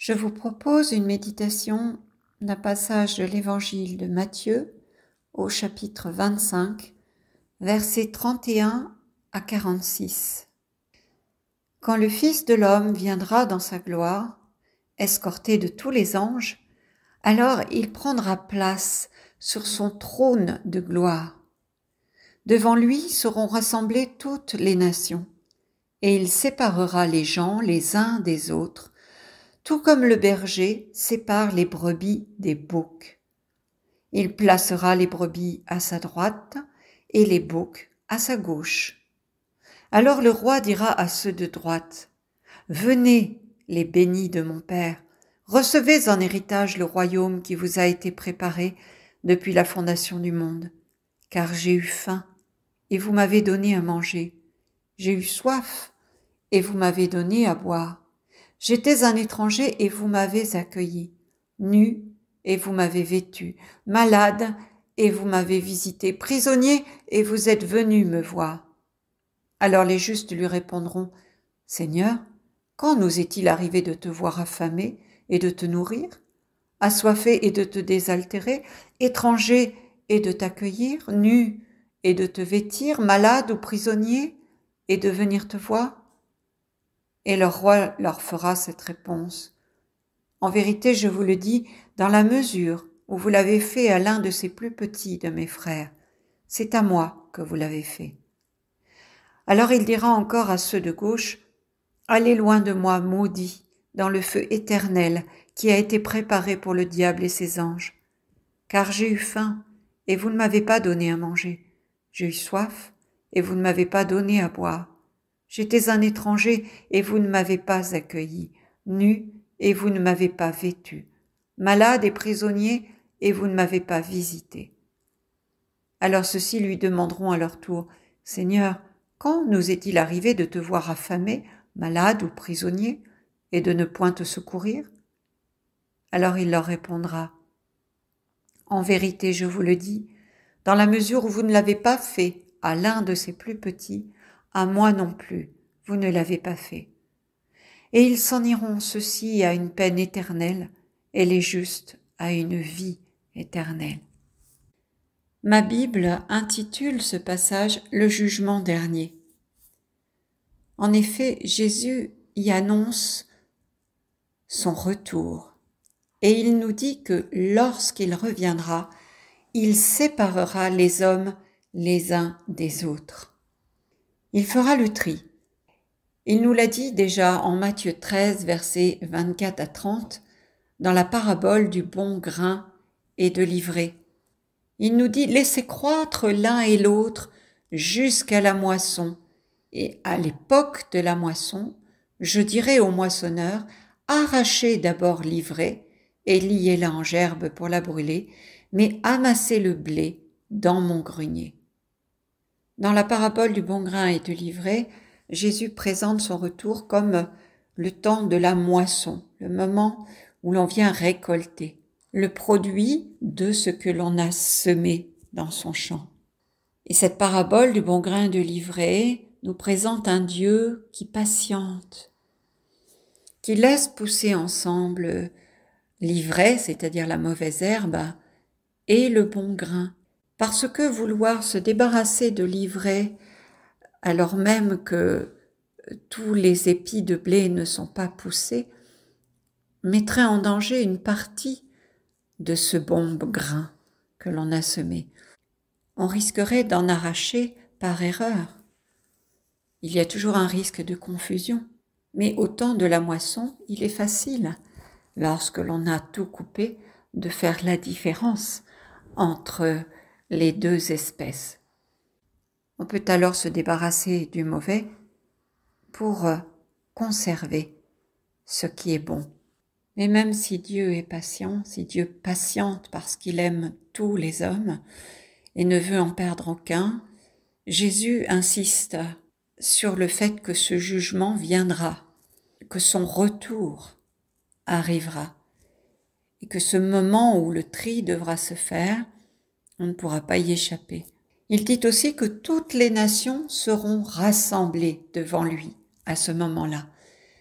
Je vous propose une méditation d'un passage de l'Évangile de Matthieu au chapitre 25, versets 31 à 46. Quand le Fils de l'homme viendra dans sa gloire, escorté de tous les anges, alors il prendra place sur son trône de gloire. Devant lui seront rassemblées toutes les nations, et il séparera les gens les uns des autres, tout comme le berger sépare les brebis des boucs. Il placera les brebis à sa droite et les boucs à sa gauche. Alors le roi dira à ceux de droite, « Venez, les bénis de mon Père, recevez en héritage le royaume qui vous a été préparé depuis la fondation du monde. Car j'ai eu faim, et vous m'avez donné à manger. J'ai eu soif, et vous m'avez donné à boire. J'étais un étranger et vous m'avez accueilli, nu et vous m'avez vêtu, malade et vous m'avez visité, prisonnier et vous êtes venu me voir. » Alors les justes lui répondront, « Seigneur, quand nous est-il arrivé de te voir affamé et de te nourrir, assoiffé et de te désaltérer, étranger et de t'accueillir, nu et de te vêtir, malade ou prisonnier et de venir te voir ?» Et leur roi leur fera cette réponse. « En vérité, je vous le dis, dans la mesure où vous l'avez fait à l'un de ces plus petits de mes frères, c'est à moi que vous l'avez fait. » Alors il dira encore à ceux de gauche, « Allez loin de moi, maudits, dans le feu éternel qui a été préparé pour le diable et ses anges. Car j'ai eu faim, et vous ne m'avez pas donné à manger. J'ai eu soif, et vous ne m'avez pas donné à boire. J'étais un étranger et vous ne m'avez pas accueilli, nu et vous ne m'avez pas vêtu, malade et prisonnier et vous ne m'avez pas visité. » Alors ceux-ci lui demanderont à leur tour, « Seigneur, quand nous est-il arrivé de te voir affamé, malade ou prisonnier, et de ne point te secourir ?» Alors il leur répondra, « En vérité, je vous le dis, dans la mesure où vous ne l'avez pas fait à l'un de ces plus petits, à moi non plus, vous ne l'avez pas fait. » Et ils s'en iront, ceux-ci à une peine éternelle, et les justes à une vie éternelle. Ma Bible intitule ce passage « Le jugement dernier ». En effet, Jésus y annonce son retour, et il nous dit que lorsqu'il reviendra, il séparera les hommes les uns des autres. Il fera le tri. Il nous l'a dit déjà en Matthieu 13, versets 24 à 30, dans la parabole du bon grain et de l'ivraie. Il nous dit « Laissez croître l'un et l'autre jusqu'à la moisson, et à l'époque de la moisson, je dirai au moissonneur, arrachez d'abord l'ivraie et liez-la en gerbe pour la brûler, mais amassez le blé dans mon grenier. » Dans la parabole du bon grain et de l'ivraie, Jésus présente son retour comme le temps de la moisson, le moment où l'on vient récolter, le produit de ce que l'on a semé dans son champ. Et cette parabole du bon grain et de l'ivraie nous présente un Dieu qui patiente, qui laisse pousser ensemble l'ivraie, c'est-à-dire la mauvaise herbe, et le bon grain. Parce que vouloir se débarrasser de l'ivraie, alors même que tous les épis de blé ne sont pas poussés, mettrait en danger une partie de ce bon grain que l'on a semé. On risquerait d'en arracher par erreur. Il y a toujours un risque de confusion, mais au temps de la moisson, il est facile, lorsque l'on a tout coupé, de faire la différence entre les deux espèces. On peut alors se débarrasser du mauvais pour conserver ce qui est bon. Mais même si Dieu est patient, si Dieu patiente parce qu'il aime tous les hommes et ne veut en perdre aucun, Jésus insiste sur le fait que ce jugement viendra, que son retour arrivera et que ce moment où le tri devra se faire, on ne pourra pas y échapper. Il dit aussi que toutes les nations seront rassemblées devant lui à ce moment-là.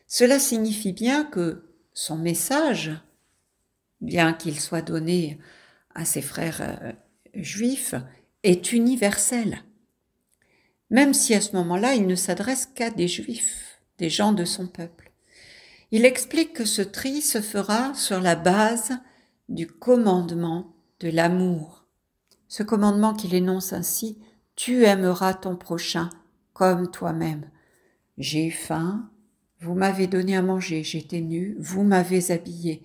Cela signifie bien que son message, bien qu'il soit donné à ses frères juifs, est universel. Même si à ce moment-là, il ne s'adresse qu'à des juifs, des gens de son peuple. Il explique que ce tri se fera sur la base du commandement de l'amour. Ce commandement qu'il énonce ainsi, « Tu aimeras ton prochain comme toi-même. J'ai eu faim, vous m'avez donné à manger, j'étais nu, vous m'avez habillé,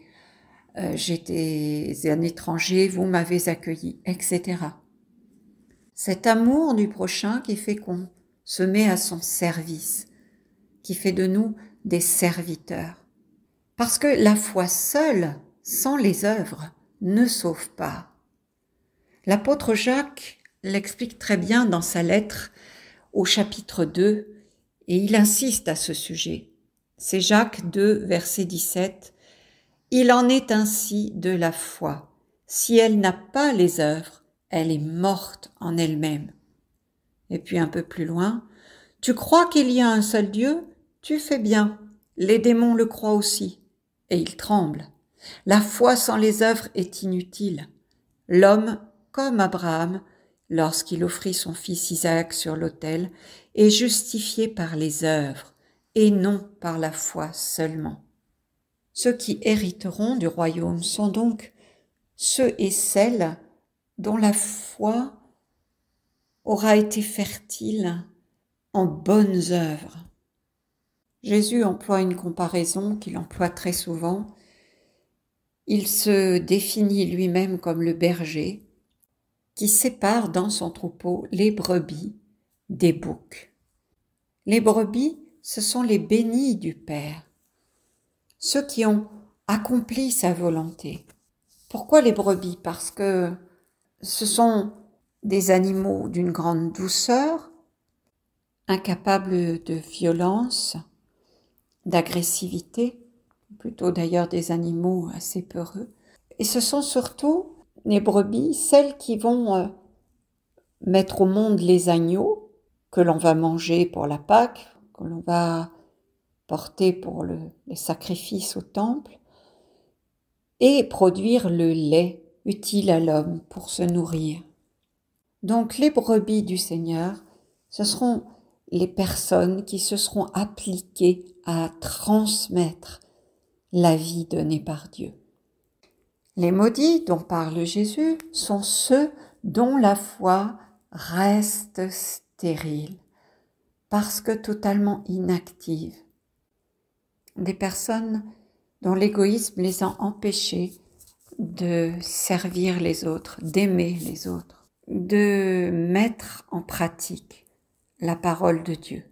j'étais un étranger, vous m'avez accueilli, etc. » Cet amour du prochain qui fait qu'on se met à son service, qui fait de nous des serviteurs. Parce que la foi seule, sans les œuvres, ne sauve pas. L'apôtre Jacques l'explique très bien dans sa lettre au chapitre 2, et il insiste à ce sujet. C'est Jacques 2, verset 17. « Il en est ainsi de la foi. Si elle n'a pas les œuvres, elle est morte en elle-même. » Et puis un peu plus loin, « Tu crois qu'il y a un seul Dieu? Tu fais bien. Les démons le croient aussi. Et ils tremblent. La foi sans les œuvres est inutile. L'homme, comme Abraham, lorsqu'il offrit son fils Isaac sur l'autel, est justifié par les œuvres et non par la foi seulement. Ceux qui hériteront du royaume sont donc ceux et celles dont la foi aura été fertile en bonnes œuvres. Jésus emploie une comparaison qu'il emploie très souvent. Il se définit lui-même comme le berger qui sépare dans son troupeau les brebis des boucs. Les brebis, ce sont les bénis du Père, ceux qui ont accompli sa volonté. Pourquoi les brebis? Parce que ce sont des animaux d'une grande douceur, incapables de violence, d'agressivité, plutôt d'ailleurs des animaux assez peureux. Et ce sont surtout les brebis, celles qui vont mettre au monde les agneaux que l'on va manger pour la Pâque, que l'on va porter pour les sacrifices au temple, et produire le lait utile à l'homme pour se nourrir. Donc les brebis du Seigneur, ce seront les personnes qui se seront appliquées à transmettre la vie donnée par Dieu. Les maudits dont parle Jésus sont ceux dont la foi reste stérile, parce que totalement inactive. Des personnes dont l'égoïsme les a empêchés de servir les autres, d'aimer les autres, de mettre en pratique la parole de Dieu,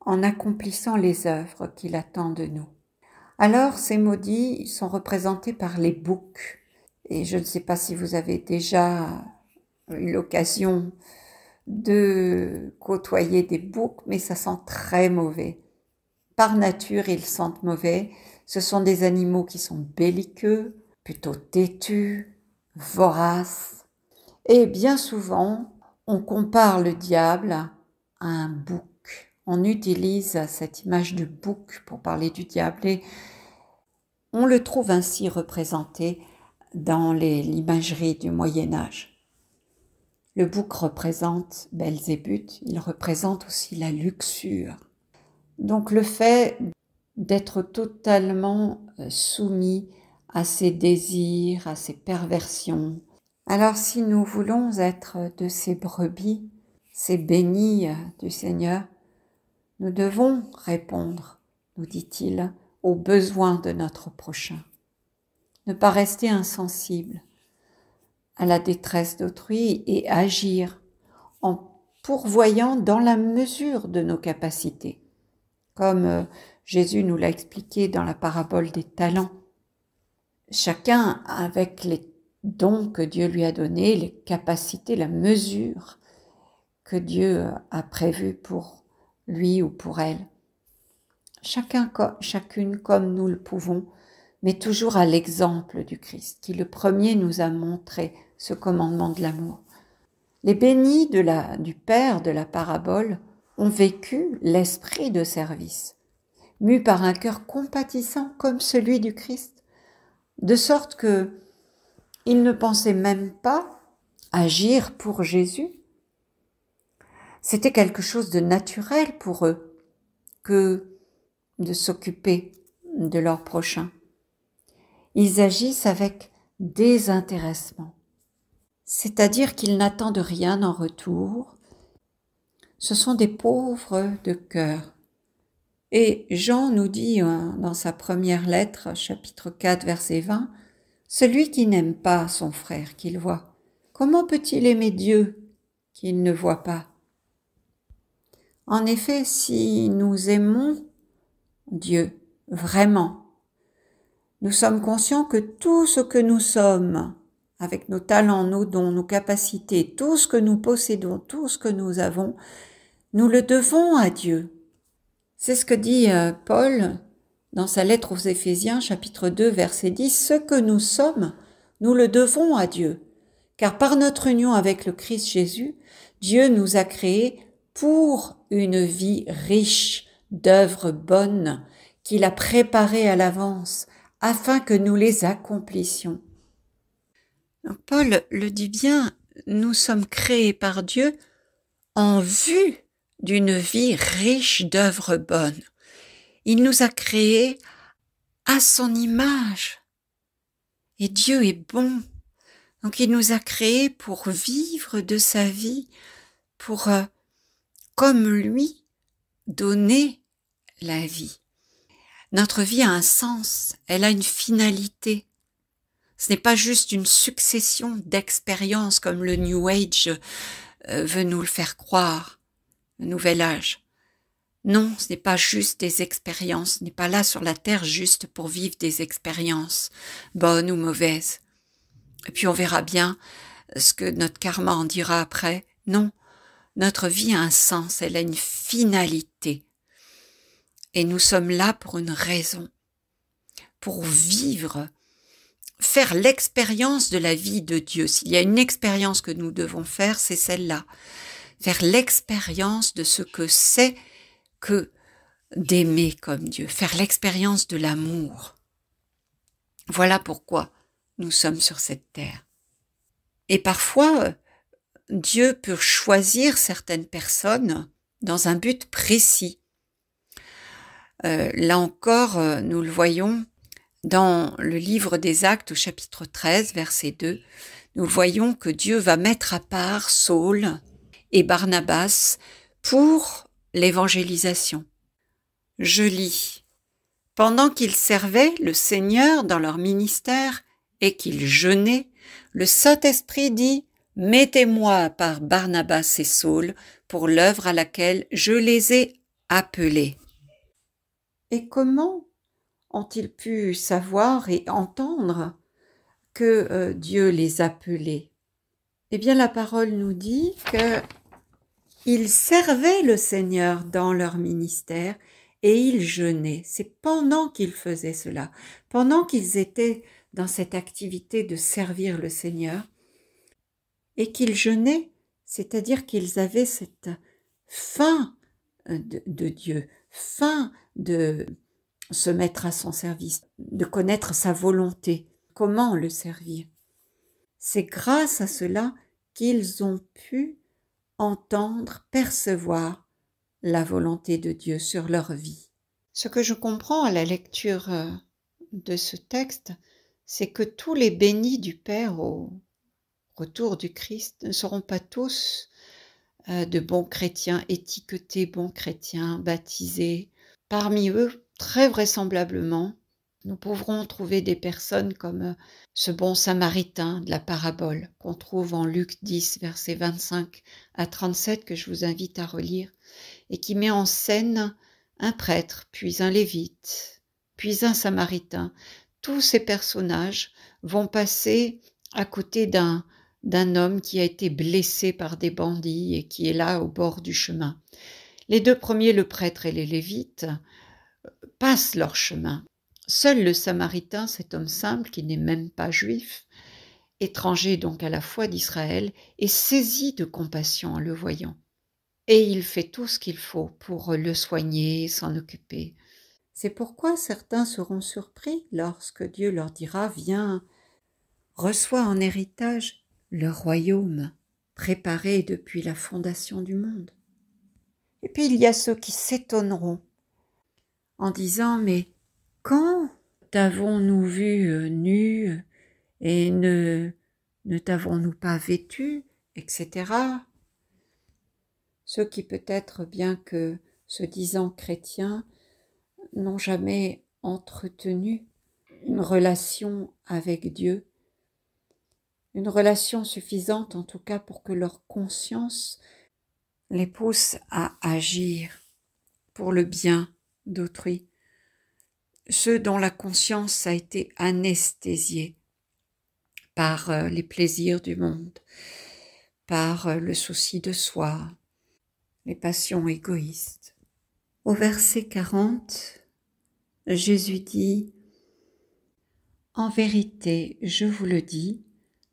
en accomplissant les œuvres qu'il attend de nous. Alors, ces maudits sont représentés par les boucs. Et je ne sais pas si vous avez déjà eu l'occasion de côtoyer des boucs, mais ça sent très mauvais. Par nature, ils sentent mauvais. Ce sont des animaux qui sont belliqueux, plutôt têtus, voraces. Et bien souvent, on compare le diable à un bouc. On utilise cette image du bouc pour parler du diable et on le trouve ainsi représenté dans l'imagerie du Moyen-Âge. Le bouc représente Belzébuth, il représente aussi la luxure. Donc le fait d'être totalement soumis à ses désirs, à ses perversions. Alors si nous voulons être de ces brebis, ces bénis du Seigneur, nous devons répondre, nous dit-il, aux besoins de notre prochain. Ne pas rester insensible à la détresse d'autrui et agir en pourvoyant dans la mesure de nos capacités. Comme Jésus nous l'a expliqué dans la parabole des talents. Chacun avec les dons que Dieu lui a donnés, les capacités, la mesure que Dieu a prévue pour lui ou pour elle. Chacune comme nous le pouvons, mais toujours à l'exemple du Christ, qui le premier nous a montré ce commandement de l'amour. Les bénis du Père de la parabole ont vécu l'esprit de service, mus par un cœur compatissant comme celui du Christ, de sorte que ils ne pensaient même pas agir pour Jésus. C'était quelque chose de naturel pour eux que de s'occuper de leur prochain. Ils agissent avec désintéressement, c'est-à-dire qu'ils n'attendent rien en retour. Ce sont des pauvres de cœur. Et Jean nous dit dans sa première lettre, chapitre 4, verset 20, « Celui qui n'aime pas son frère qu'il voit, comment peut-il aimer Dieu qu'il ne voit pas ?» En effet, si nous aimons Dieu vraiment, nous sommes conscients que tout ce que nous sommes, avec nos talents, nos dons, nos capacités, tout ce que nous possédons, tout ce que nous avons, nous le devons à Dieu. C'est ce que dit Paul dans sa lettre aux Éphésiens, chapitre 2, verset 10, « Ce que nous sommes, nous le devons à Dieu, car par notre union avec le Christ Jésus, Dieu nous a créés pour une vie riche d'œuvres bonnes qu'il a préparées à l'avance, afin que nous les accomplissions. » Donc Paul le dit bien, nous sommes créés par Dieu en vue d'une vie riche d'œuvres bonnes. Il nous a créés à son image. Et Dieu est bon. Donc il nous a créés pour vivre de sa vie, pour, comme lui, donner la vie. Notre vie a un sens, elle a une finalité. Ce n'est pas juste une succession d'expériences comme le New Age veut nous le faire croire, le nouvel âge. Non, ce n'est pas juste des expériences, on n'est pas là sur la terre juste pour vivre des expériences, bonnes ou mauvaises. Et puis on verra bien ce que notre karma en dira après. Non, notre vie a un sens, elle a une finalité. Et nous sommes là pour une raison, pour vivre, faire l'expérience de la vie de Dieu. S'il y a une expérience que nous devons faire, c'est celle-là. Faire l'expérience de ce que c'est que d'aimer comme Dieu, faire l'expérience de l'amour. Voilà pourquoi nous sommes sur cette terre. Et parfois, Dieu peut choisir certaines personnes dans un but précis. Là encore, nous le voyons dans le livre des Actes au chapitre 13, verset 2, nous voyons que Dieu va mettre à part Saul et Barnabas pour l'évangélisation. Je lis. « Pendant qu'ils servaient le Seigneur dans leur ministère et qu'ils jeûnaient, le Saint-Esprit dit « Mettez-moi par Barnabas et Saul pour l'œuvre à laquelle je les ai appelés. » Et comment ont-ils pu savoir et entendre que Dieu les appelait? Eh bien, la parole nous dit qu'ils servaient le Seigneur dans leur ministère et ils jeûnaient. C'est pendant qu'ils faisaient cela, pendant qu'ils étaient dans cette activité de servir le Seigneur et qu'ils jeûnaient, c'est-à-dire qu'ils avaient cette faim de Dieu, faim de se mettre à son service, de connaître sa volonté, comment le servir. C'est grâce à cela qu'ils ont pu entendre, percevoir la volonté de Dieu sur leur vie. Ce que je comprends à la lecture de ce texte, c'est que tous les bénis du Père au retour du Christ ne seront pas tous de bons chrétiens, étiquetés bons chrétiens, baptisés. Parmi eux, très vraisemblablement, nous pourrons trouver des personnes comme ce bon samaritain de la parabole qu'on trouve en Luc 10, versets 25 à 37, que je vous invite à relire, et qui met en scène un prêtre, puis un lévite, puis un samaritain. Tous ces personnages vont passer à côté d'un homme qui a été blessé par des bandits et qui est là au bord du chemin. Les deux premiers, le prêtre et les lévites, passent leur chemin. Seul le samaritain, cet homme simple qui n'est même pas juif, étranger donc à la foi d'Israël, est saisi de compassion en le voyant. Et il fait tout ce qu'il faut pour le soigner, s'en occuper. C'est pourquoi certains seront surpris lorsque Dieu leur dira « Viens, reçois en héritage le royaume préparé depuis la fondation du monde. » Et puis il y a ceux qui s'étonneront en disant « Mais quand t'avons-nous vu nu et ne t'avons-nous pas vêtu, etc. » Ceux qui peut-être, bien que se disant chrétiens, n'ont jamais entretenu une relation avec Dieu, une relation suffisante en tout cas pour que leur conscience les pousse à agir pour le bien d'autrui. Ceux dont la conscience a été anesthésiée par les plaisirs du monde, par le souci de soi, les passions égoïstes. Au verset 40, Jésus dit « En vérité, je vous le dis,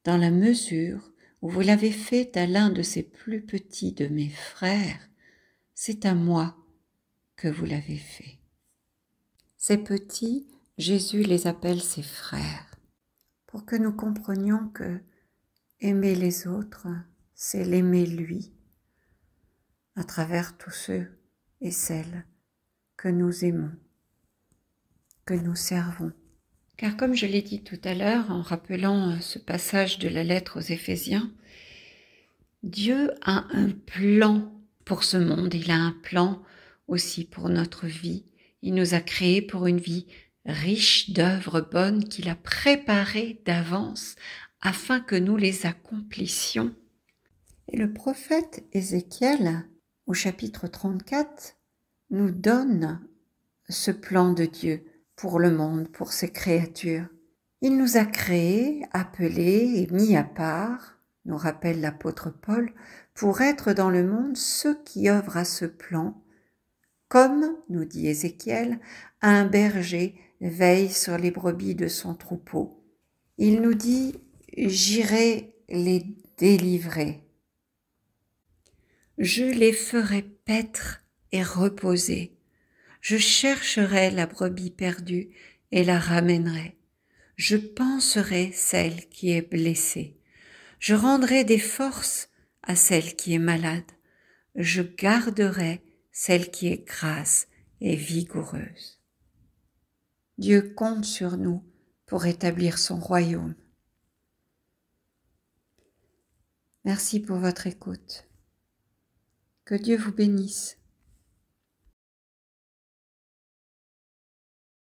dans la mesure où vous l'avez fait à l'un de ces plus petits de mes frères, c'est à moi que vous l'avez fait. » Ces petits, Jésus les appelle ses frères, pour que nous comprenions que aimer les autres, c'est l'aimer lui, à travers tous ceux et celles que nous aimons, que nous servons. Car comme je l'ai dit tout à l'heure, en rappelant ce passage de la lettre aux Éphésiens, Dieu a un plan pour ce monde, il a un plan aussi pour notre vie. Il nous a créés pour une vie riche d'œuvres bonnes qu'il a préparées d'avance afin que nous les accomplissions. Et le prophète Ézéchiel, au chapitre 34, nous donne ce plan de Dieu pour le monde, pour ses créatures. Il nous a créés, appelés et mis à part, nous rappelle l'apôtre Paul, pour être dans le monde ceux qui œuvrent à ce plan, comme, nous dit Ézéchiel, un berger veille sur les brebis de son troupeau. Il nous dit « J'irai les délivrer. Je les ferai paître et reposer. Je chercherai la brebis perdue et la ramènerai. Je panserai celle qui est blessée. Je rendrai des forces à celle qui est malade. Je garderai celle qui est grasse et vigoureuse. » Dieu compte sur nous pour établir son royaume. Merci pour votre écoute. Que Dieu vous bénisse.